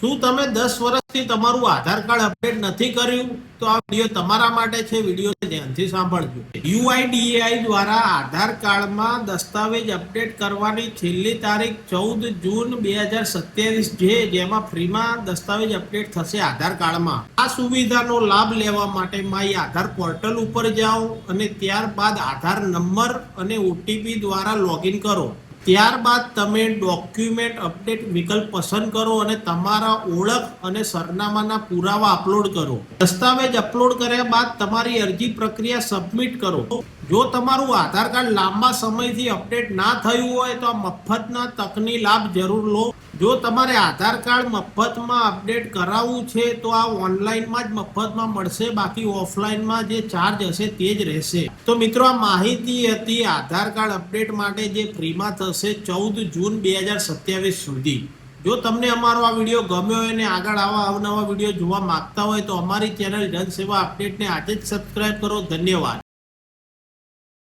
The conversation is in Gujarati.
શું તમે 10 વર્ષથી તમારું આધાર કાર્ડ અપડેટ નથી કર્યું? તો આ વિડીયો તમારા માટે છે. વિડીયોને ધ્યાનથી સાંભળજો. યુઆઈડીએઆઈ દ્વારા આધાર કાર્ડમાં દસ્તાવેજ અપડેટ કરવાની છેલ્લી તારીખ 14 જૂન 2027 છે, જેમાં ફ્રીમાં દસ્તાવેજ અપડેટ થશે આધાર કાર્ડમાં. આ સુવિધાનો લાભ લેવા માટે માય આધાર પોર્ટલ ઉપર જાઓ અને ત્યારબાદ આધાર નંબર અને ઓટીપી દ્વારા લોગિન કરો. ત્યારબાદ તમે ડોક્યુમેન્ટ અપડેટ વિકલ્પ પસંદ કરો અને તમારા ઓળખ અને સરનામાના પુરાવા અપલોડ કરો. દસ્તાવેજ અપલોડ કર્યા બાદ તમારી અરજી પ્રક્રિયા સબમિટ કરો. જો તમારું આધાર કાર્ડ લાંબા સમયથી અપડેટ ના થયું હોય તો આ મફતના તકની લાભ જરૂર લો. જો તમારે આધાર કાર્ડ મફતમાં અપડેટ કરાવવું છે તો આ ઓનલાઈનમાં જ મફતમાં મળશે, બાકી ઓફલાઈનમાં જે ચાર્જ હશે તે જ રહેશે. તો મિત્રો, આ માહિતી હતી આધાર કાર્ડ અપડેટ માટે જે ફ્રીમાં થશે 14 જૂન 2027 સુધી. જો તમને અમારો આ વિડીયો ગમ્યો હોય અને આગળ આવા અવનવા વિડીયો જોવા માંગતા હોય તો અમારી ચેનલ જનસેવા અપડેટને આજે જ સબસ્ક્રાઇબ કરો. ધન્યવાદ.